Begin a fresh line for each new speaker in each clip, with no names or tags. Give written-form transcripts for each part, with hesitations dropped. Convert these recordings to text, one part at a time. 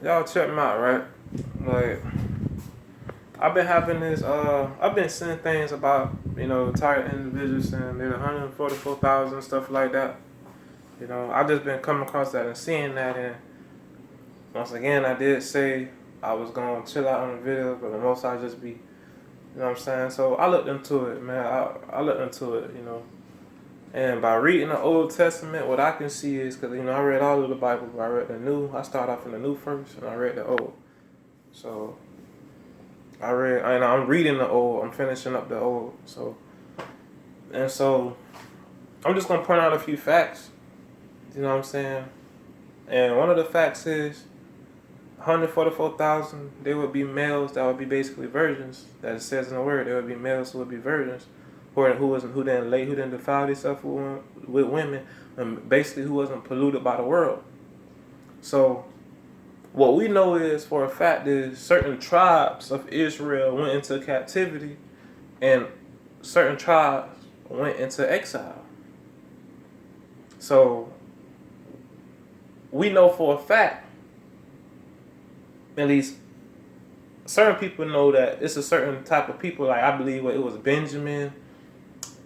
y'all check me out, right? Like, I've been having this. I've been seeing things about target individuals and they're 144,000 stuff like that. I just been coming across that and seeing that, and once again, I did say I was gonna chill out on the video, but the most I just be, what I'm saying. So I looked into it, man. I looked into it. And by reading the Old Testament, what I can see is because I read all of the Bible, but I read the New. I started off in the New first, and I read the Old. So I'm reading the Old. I'm finishing up the Old. So I'm just gonna point out a few facts. You know what I'm saying? And one of the facts is 144,000. They would be males that would be basically virgins. That it says in the word, there would be males who would be virgins, who didn't defile themselves with women, and basically who wasn't polluted by the world. So what we know is for a fact is certain tribes of Israel went into captivity, and certain tribes went into exile. So we know for a fact, at least certain people know that it's a certain type of people. Like I believe it was Benjamin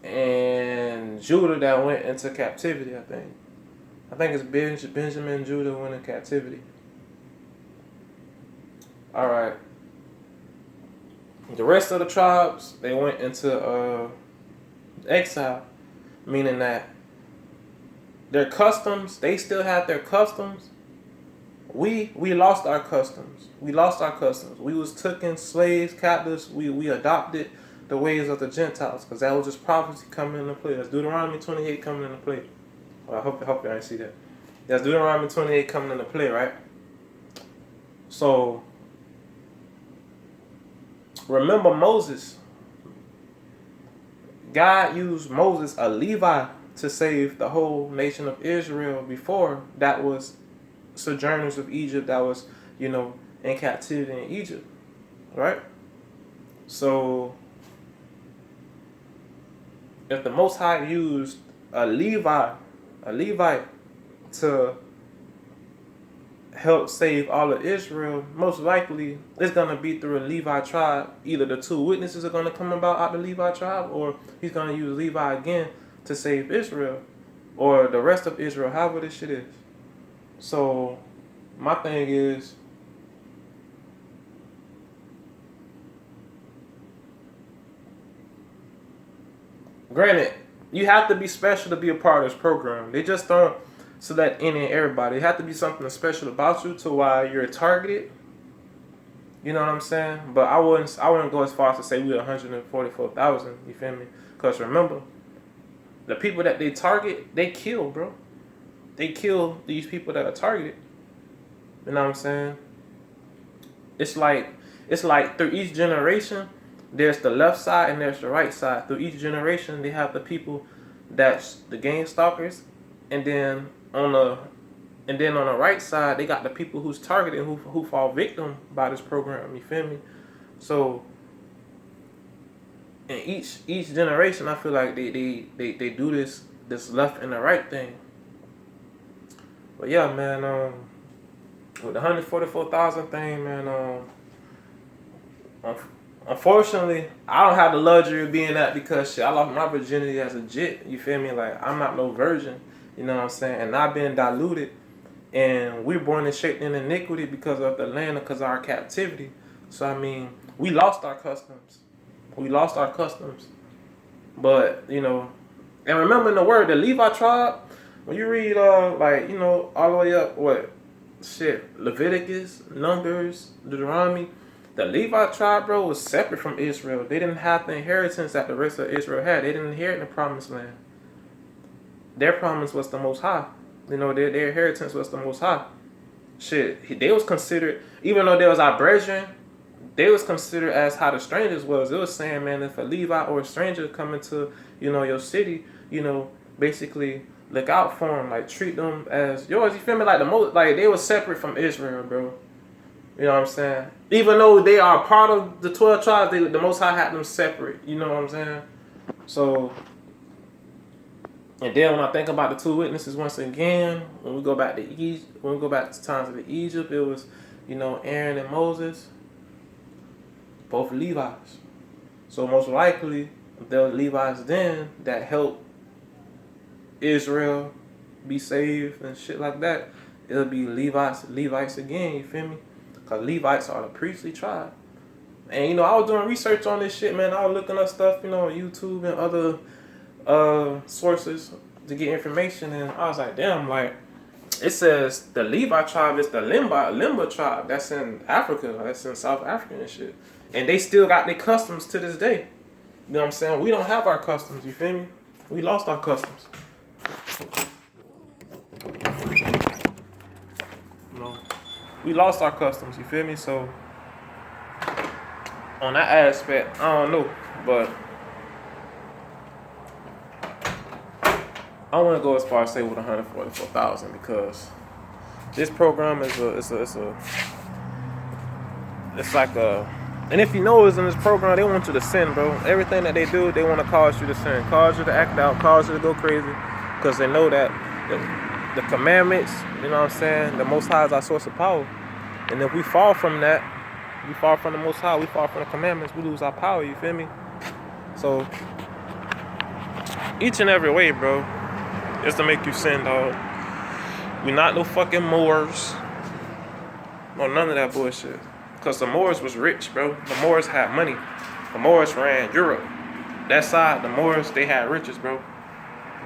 and Judah that went into captivity. I think it's Benjamin and Judah went in captivity. All right. The rest of the tribes, they went into exile, meaning that their customs, they still have their customs. We lost our customs. We was taken slaves, captives. We adopted the ways of the Gentiles, because that was just prophecy coming into play. That's Deuteronomy 28 coming into play. Well, I hope y'all didn't see that. That's Deuteronomy 28 coming into play, right? So remember Moses. God used Moses, a Levi, to save the whole nation of Israel before that was sojourners of Egypt, that was, in captivity in Egypt, right? So if the Most High used a Levite to help save all of Israel, most likely it's going to be through a Levi tribe. Either the two witnesses are going to come about out the Levi tribe, or he's going to use Levi again to save Israel, or the rest of Israel, however this shit is. So my thing is, granted, you have to be special to be a part of this program. They just don't select any and everybody. It have to be something special about you to why you're targeted. You know what I'm saying? But I wouldn't go as far as to say we're 144,000. You feel me? Because remember, the people that they target, they kill, bro. They kill these people that are targeted. You know what I'm saying? It's like through each generation, there's the left side and there's the right side. Through each generation, they have the people that's the gang stalkers, and then on the right side, they got the people who's targeted, who fall victim by this program. You feel me? So in each generation, I feel like they do this left and the right thing. But yeah, man, with the 144,000 thing, man, unfortunately, I don't have the luxury of being that, because shit, I lost my virginity as a jit. You feel me? Like, I'm not no virgin. You know what I'm saying? And I've been diluted, and we're born and shaped in iniquity because of the land, because of our captivity. So I mean, we lost our customs. But and remember in the word, the Levi tribe. When you read all the way up, Leviticus, Numbers, Deuteronomy, the Levi tribe, bro, was separate from Israel. They didn't have the inheritance that the rest of Israel had. They didn't inherit the promised land. Their promise was the Most High. Their inheritance was the Most High. Shit, they was considered, even though they was our brethren, they was considered as how the strangers was. It was saying, man, if a Levi or a stranger come into, your city, basically look out for them, like treat them as yours. You feel me? Like they were separate from Israel, bro. You know what I'm saying? Even though they are part of the 12 tribes, the Most High had them separate. You know what I'm saying? So, and then when I think about the two witnesses once again, when we go back to times of Egypt, it was You know, Aaron and Moses, both Levites. So most likely, the Levites then that helped Israel be saved and shit like that, it'll be Levites again, you feel me? Because Levites are the priestly tribe. And, you know, I was doing research on this shit, man. I was looking up stuff, you know, on YouTube and other sources to get information. And I was like, damn, like, it says the Levi tribe is the Limba tribe. That's in Africa. That's in South Africa and shit. And they still got their customs to this day. You know what I'm saying? We don't have our customs, you feel me? We lost our customs. You know, we lost our customs, you feel me? So, on that aspect, I don't know. But I want to go as far as say with 144,000 because this program it's like a, and if you know it's in this program, they want you to sin, bro. Everything that they do, they want to cause you to sin, cause you to act out, cause you to go crazy, because they know that the commandments, you know what I'm saying, the Most High is our source of power, and if we fall from that, we fall from the Most High, we fall from the commandments, we lose our power. You feel me? So each and every way, bro. Just to make you sin, dog. We not no fucking Moors. No, none of that bullshit. Because the Moors was rich, bro. The Moors had money. The Moors ran Europe. That side, the Moors, they had riches, bro.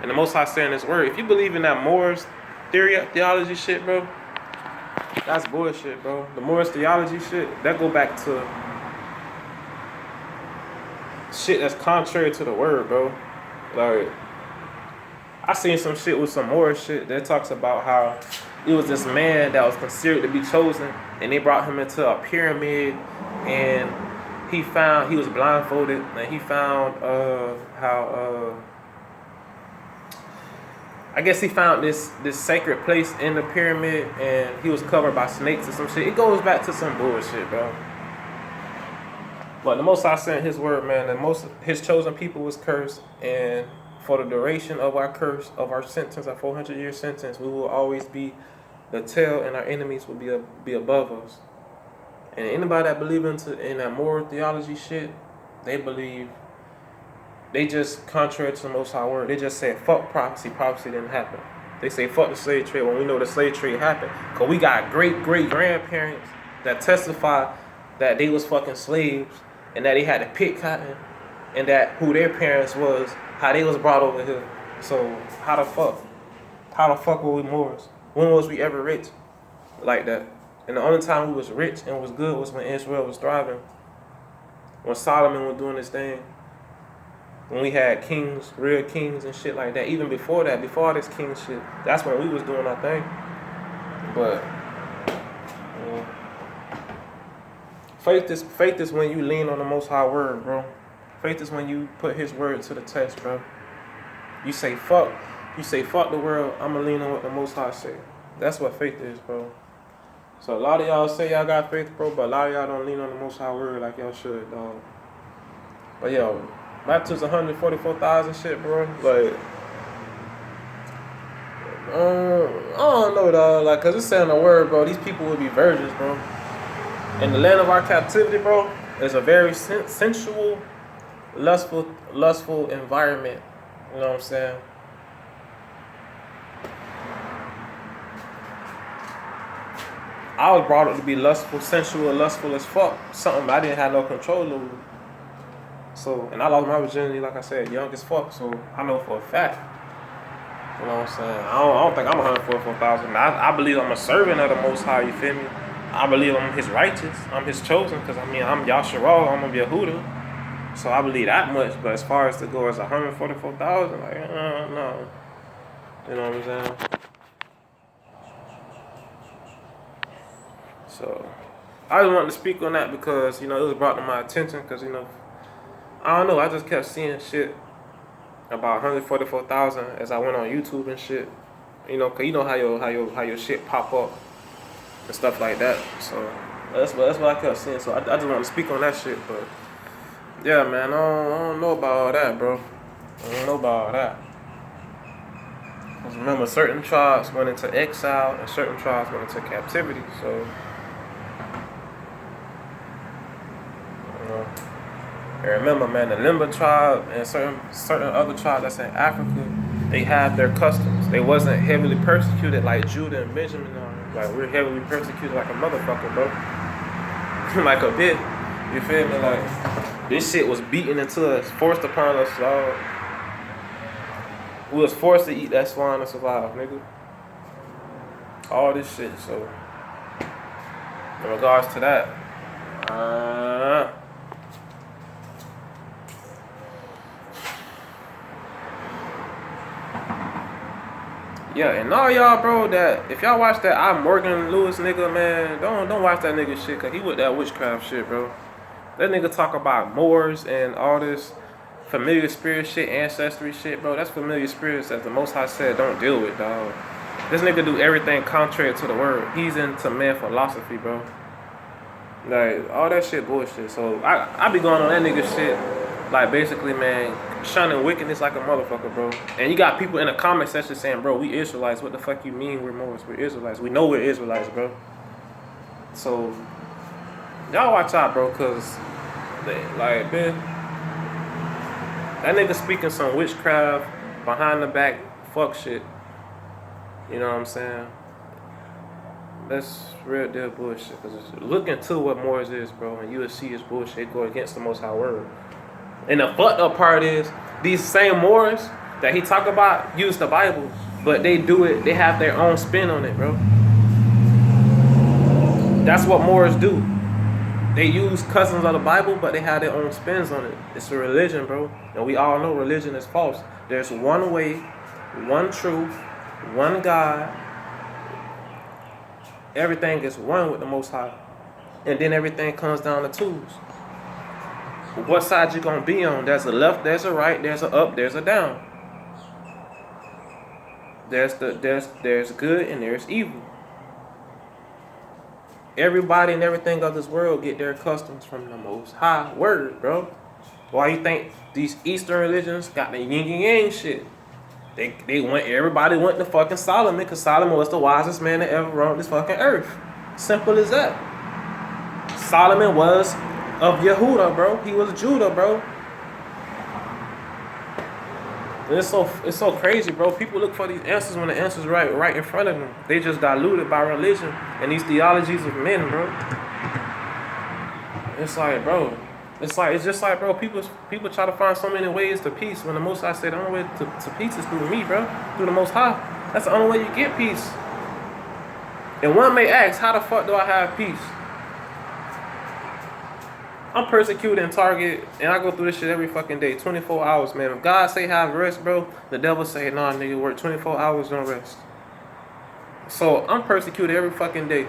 And the Most High saying this word. If you believe in that Moors theology shit, bro, that's bullshit, bro. The Moors theology shit, that go back to shit that's contrary to the word, bro. Like, I seen some shit with some more shit that talks about how it was this man that was considered to be chosen, and they brought him into a pyramid, and he was blindfolded, and he found I guess he found this sacred place in the pyramid, and he was covered by snakes or some shit. It goes back to some bullshit, bro. But the Most High sent his word, man. His chosen people was cursed, and for the duration of our curse, of our sentence, our 400-year sentence, we will always be the tail, and our enemies will be above us. And anybody that believe in that moral theology shit, they just contrary to the Most High word. They just say fuck prophecy. Prophecy didn't happen. They say fuck the slave trade when we know the slave trade happened. Cause we got great grandparents that testify that they was fucking slaves and that they had to pick cotton, and that who their parents was, how they was brought over here. So how the fuck were we Moors? When was we ever rich like that? And the only time we was rich and was good was when Israel was thriving. When Solomon was doing his thing. When we had kings, real kings and shit like that. Even before that, before all this king shit, that's when we was doing our thing. But faith is when you lean on the Most High word, bro. Faith is when you put his word to the test, bro. You say fuck the world, I'ma lean on what the Most High say. That's what faith is, bro. So a lot of y'all say y'all got faith, bro, but a lot of y'all don't lean on the Most High word like y'all should, dog. But yo, back to 144,000 shit, bro. Like, I don't know, dog. Like, cause it's saying the word, bro. These people will be virgins, bro. In the land of our captivity, bro, is a very sensual, lustful environment. You know what I'm saying? I was brought up to be lustful, sensual, lustful as fuck. Something I didn't have no control over. So, and I lost my virginity, like I said, young as fuck. So I know for a fact. You know what I'm saying? I don't think I'm 144,000. I believe I'm a servant of the Most High. You feel me? I believe I'm his righteous. I'm his chosen. Because, I mean, I'm Yasharal. I'm a Yehuda. So I believe that much. But as far as to go as 144,000, like, no. You know what I'm saying? So I just wanted to speak on that because, you know, it was brought to my attention. Because, you know, I don't know. I just kept seeing shit about 144,000 as I went on YouTube and shit. You know, cause you know how your shit pop up and stuff like that. So that's what I kept seeing. So I just want to speak on that shit. But yeah, man, I don't know about all that, bro. I don't know about all that. Cause remember, certain tribes went into exile and certain tribes went into captivity. So know. And remember, man, the Limba tribe and certain other tribes that's in Africa, they have their customs. They wasn't heavily persecuted like Judah and Benjamin are. Like, we're heavily persecuted like a motherfucker, bro. Like a bit. You feel me? Like, this shit was beaten into us, forced upon us, dog. We was forced to eat that swine to survive, nigga. All this shit, so. In regards to that, yeah, and all y'all, bro, that if y'all watch that I Morgan Lewis nigga, man, don't watch that nigga shit, cause he with that witchcraft shit, bro. That nigga talk about Moors and all this familiar spirit shit, ancestry shit, bro. That's familiar spirits that the Most High said don't deal with, dog. This nigga do everything contrary to the word. He's into man philosophy, bro. Like, all that shit bullshit. So I be going on that nigga shit, like, basically, man, shunning wickedness like a motherfucker, bro. And you got people in the comment section saying, bro, we Israelites. What the fuck you mean we're Moors? We're Israelites. We know we're Israelites, bro. So y'all watch out, bro, cause like, man, that nigga speaking some witchcraft behind the back fuck shit. You know what I'm saying? That's real deal bullshit. Cause look into what Moors is, bro, and you will see it's bullshit. It go against the Most High word. And the fucked up part is these same Moors that he talk about use the Bible, but they do it. They have their own spin on it, bro. That's what Moors do. They use cousins of the Bible, but they have their own spins on it. It's a religion, bro. And we all know religion is false. There's one way, one truth, one God. Everything is one with the Most High. And then everything comes down to tools. What side you gonna be on? There's a left, there's a right, there's a up, there's a down. There's good and there's evil. Everybody and everything of this world get their customs from the Most High word, bro. Why you think these Eastern religions got the yin and yang shit? Everybody went to fucking Solomon, because Solomon was the wisest man that ever roamed this fucking earth. Simple as that. Solomon was of Yehuda, bro. He was Judah, bro. And it's so crazy, bro. People look for these answers when the answer's right in front of them. They just diluted by religion and these theologies of men, bro. It's like, bro. It's just like, bro, people try to find so many ways to peace when the Most High said the only way to peace is through me, bro. Through the Most High. That's the only way you get peace. And one may ask, how the fuck do I have peace? I'm persecuted in Target, and I go through this shit every fucking day, 24 hours, man. If God say have rest, bro, the devil say, nah, nigga, work 24 hours, don't rest. So I'm persecuted every fucking day.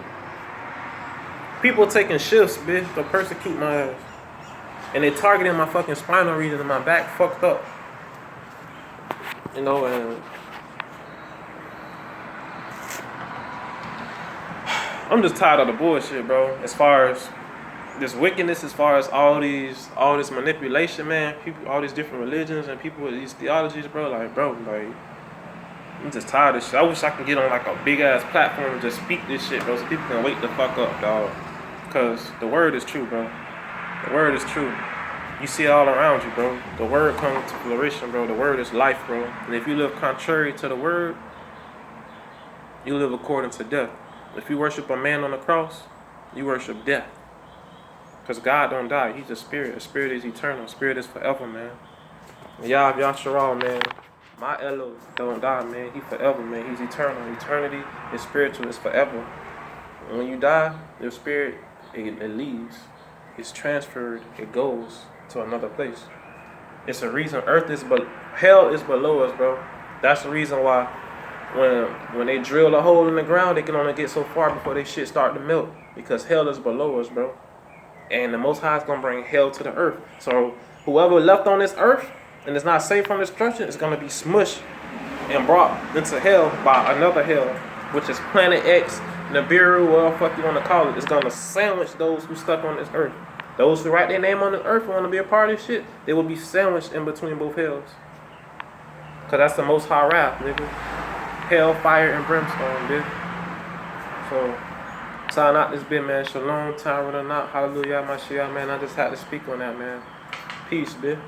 People taking shifts, bitch, to persecute my ass. And they targeting my fucking spinal region and my back fucked up. You know, and I'm just tired of the bullshit, bro. As far as this wickedness, as far as all this manipulation, man, people, all these different religions and people with these theologies, bro, I'm just tired of this shit. I wish I could get on like a big ass platform and just speak this shit, bro, so people can wake the fuck up, dog. Cause the word is true, bro. The word is true. You see it all around you, bro. The word comes to flourishing, bro. The word is life, bro. And if you live contrary to the word, you live according to death. If you worship a man on the cross, you worship death. Because God don't die. He's a spirit. A spirit is eternal. A spirit is forever, man. Yah Yasharal, man. My Elo don't die, man. He forever, man. He's eternal. Eternity is spiritual. It's forever. And when you die, your spirit, it leaves. It's transferred. It goes to another place. It's a reason hell is below us, bro. That's the reason why when they drill a hole in the ground, they can only get so far before they shit start to melt. Because hell is below us, bro. And the Most High is going to bring hell to the earth. So whoever left on this earth and is not safe from destruction is going to be smushed and brought into hell by another hell, which is Planet X, Nibiru, whatever the fuck you want to call it. It's going to sandwich those who stuck on this earth. Those who write their name on the earth and want to be a part of this shit, they will be sandwiched in between both hells. Because that's the Most High wrath, nigga. Hell, fire, and brimstone, bitch. So Sign out this bit, man. Shalom, time running out. Hallelujah, Mashiach, man. I just had to speak on that, man. Peace, bitch.